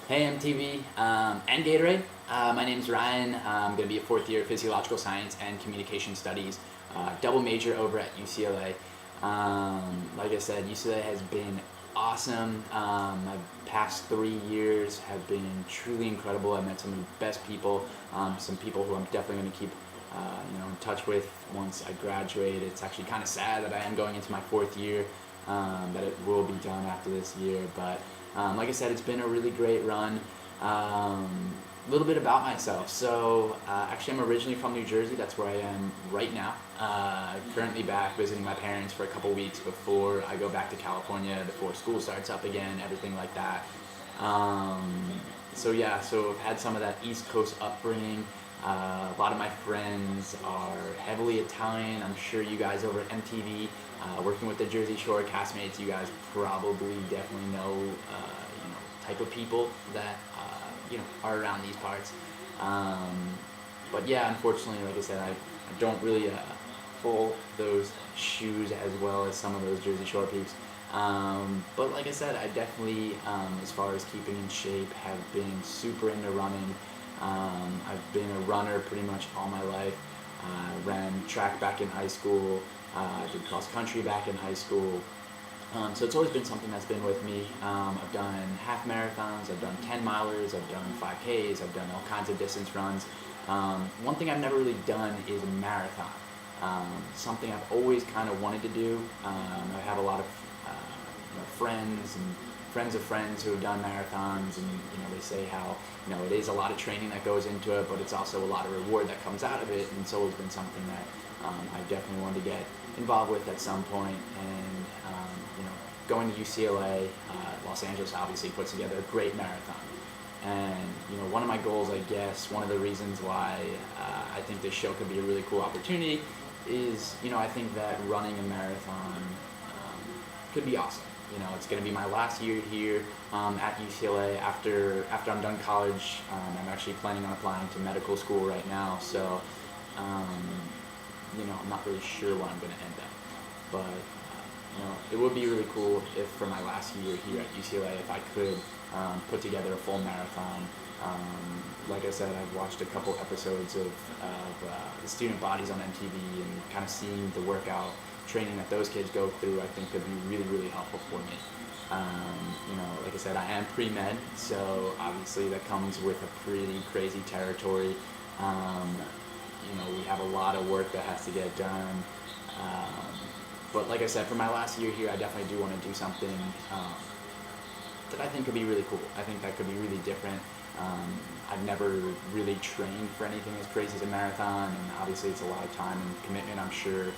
Hey MTV and Gatorade. My name is Ryan. I'm going to be a fourth year physiological science and communication studies, double major over at UCLA. Like I said, UCLA has been awesome. My past 3 years have been truly incredible. I've met some of the best people, some people who I'm definitely going to keep in touch with once I graduate. It's actually kind of sad that I am going into my fourth year, that it will be done after this year, but like I said, it's been a really great run. A little bit about myself. So actually I'm originally from New Jersey. That's where I am right now. Currently back visiting my parents for a couple weeks before I go back to California, before school starts up again, everything like that. So I've had some of that East Coast upbringing. A lot of my friends are heavily Italian. I'm sure you guys over at MTV, working with the Jersey Shore castmates, you guys probably definitely know, type of people that are around these parts. But yeah, unfortunately, like I said, I don't really pull those shoes as well as some of those Jersey Shore peeps. But like I said, I definitely, as far as keeping in shape, have been super into running. I've been a runner pretty much all my life. Ran track back in high school, did cross country back in high school. So it's always been something that's been with me. I've done half marathons, I've done 10 milers, I've done 5Ks, I've done all kinds of distance runs. One thing I've never really done is a marathon. Something I've always kind of wanted to do. I have a lot of friends and friends of friends who have done marathons, and they say how it is a lot of training that goes into it, but it's also a lot of reward that comes out of it, and it's always been something that I definitely wanted to get involved with at some point. And going to UCLA, Los Angeles obviously puts together a great marathon. And one of my goals, I guess, one of the reasons why I think this show could be a really cool opportunity is, I think that running a marathon could be awesome. It's going to be my last year here at UCLA. After I'm done college, I'm actually planning on applying to medical school right now. So, I'm not really sure where I'm going to end up. But, it would be really cool if for my last year here at UCLA, if I could put together a full marathon. Like I said, I've watched a couple episodes of the Student Bodies on MTV, and kind of seeing the workout training that those kids go through, I think could be really, really helpful for me. Like I said, I am pre-med, so obviously that comes with a pretty crazy territory. We have a lot of work that has to get done. But like I said, for my last year here, I definitely do want to do something that I think could be really cool. I think that could be really different. I've never really trained for anything as crazy as a marathon, and obviously it's a lot of time and commitment, I'm sure.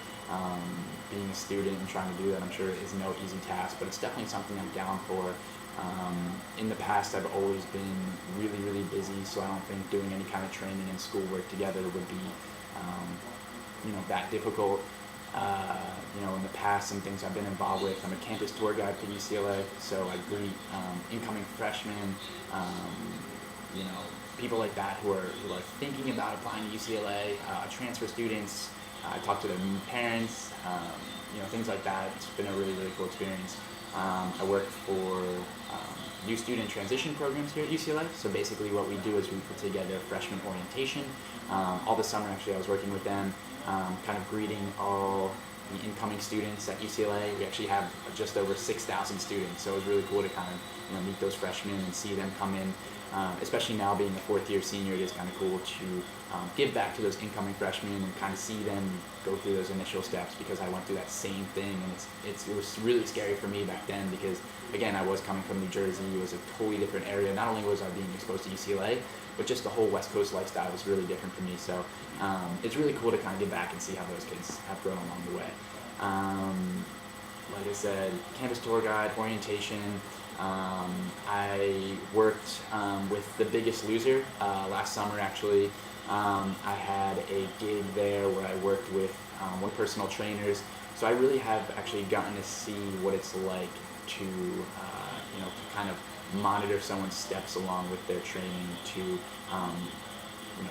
Being a student and trying to do that, I'm sure, is no easy task, but it's definitely something I'm down for. In the past, I've always been really, really busy, so I don't think doing any kind of training and schoolwork together would be, that difficult. In the past, some things I've been involved with, I'm a campus tour guide for UCLA, so I greet incoming freshmen, people like that who are thinking about applying to UCLA, transfer students. I talk to their parents, things like that. It's been a really, really cool experience. I work for new student transition programs here at UCLA. So basically what we do is we put together freshman orientation. All the summer, actually, I was working with them, kind of greeting all the incoming students at UCLA. We actually have just over 6,000 students, so it was really cool to kind of meet those freshmen and see them come in. Especially now being a fourth year senior, it is kind of cool to give back to those incoming freshmen and kind of see them go through those initial steps, because I went through that same thing, and it was really scary for me back then, because again, I was coming from New Jersey. It was a totally different area. Not only was I being exposed to UCLA, but just the whole West Coast lifestyle was really different for me. So it's really cool to kind of get back and see how those kids have grown along the way. Like I said, campus tour guide, orientation. I worked with The Biggest Loser last summer, actually. I had a gig there where I worked with one of the personal trainers. So I really have actually gotten to see what it's like to kind of monitor someone's steps along with their training, to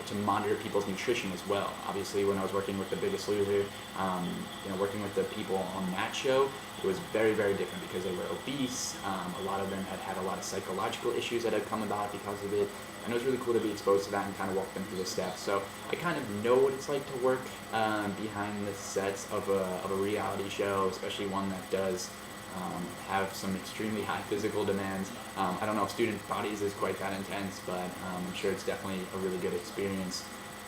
to monitor people's nutrition as well. Obviously, when I was working with The Biggest Loser, working with the people on that show, it was very, very different because they were obese. A lot of them had had a lot of psychological issues that had come about because of it. And it was really cool to be exposed to that and kind of walk them through the steps. So I kind of know what it's like to work behind the sets of a reality show, especially one that does have some extremely high physical demands. I don't know if Student Bodies is quite that intense, but I'm sure it's definitely a really good experience.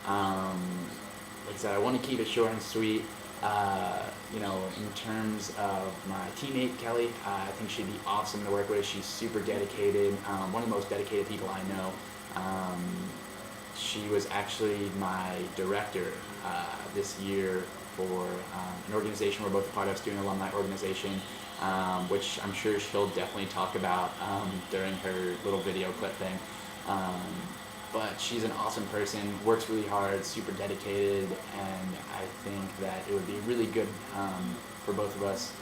Like I said, I want to keep it short and sweet. In terms of my teammate Kelly, I think she'd be awesome to work with. She's super dedicated, one of the most dedicated people I know. She was actually my director this year for an organization we're both a part of, Student Alumni Organization, which I'm sure she'll definitely talk about during her little video clip thing. But she's an awesome person, works really hard, super dedicated, and I think that it would be really good for both of us.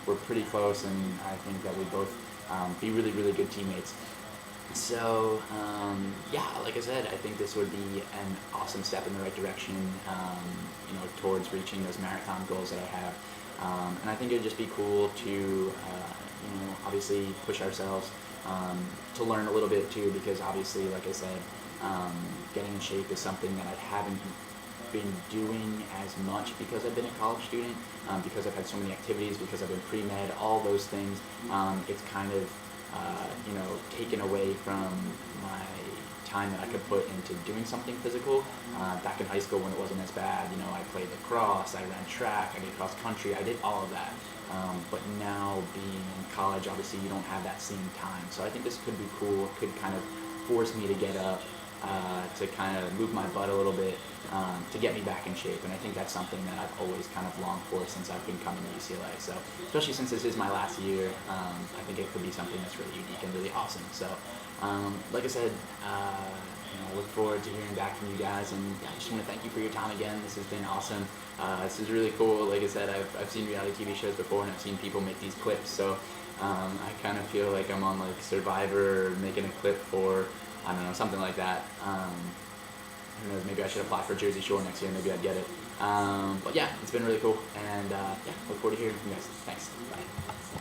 We're pretty close, and I think that we'd both be really, really good teammates. So, like I said, I think this would be an awesome step in the right direction, towards reaching those marathon goals that I have. And I think it'd just be cool to, obviously push ourselves, to learn a little bit too, because obviously, like I said, getting in shape is something that I haven't been doing as much because I've been a college student, because I've had so many activities, because I've been pre-med, all those things. It's kind of, taken away from my time that I could put into doing something physical. Back in high school when it wasn't as bad, I played lacrosse, I ran track, I did cross country, I did all of that. But now being in college, obviously you don't have that same time. So I think this could be cool. It could kind of force me to get up, to kind of move my butt a little bit, to get me back in shape. And I think that's something that I've always kind of longed for since I've been coming to UCLA. So especially since this is my last year, I think it could be something that's really unique and really awesome. So like I said, I look forward to hearing back from you guys, and I just want to thank you for your time again. This has been awesome. This is really cool. Like I said, I've seen reality TV shows before, and I've seen people make these clips, so I kind of feel like I'm on like Survivor, making a clip for, I don't know, something like that. Who knows, maybe I should apply for Jersey Shore next year, maybe I'd get it. But yeah, it's been really cool, and look forward to hearing from you guys. Thanks. Bye.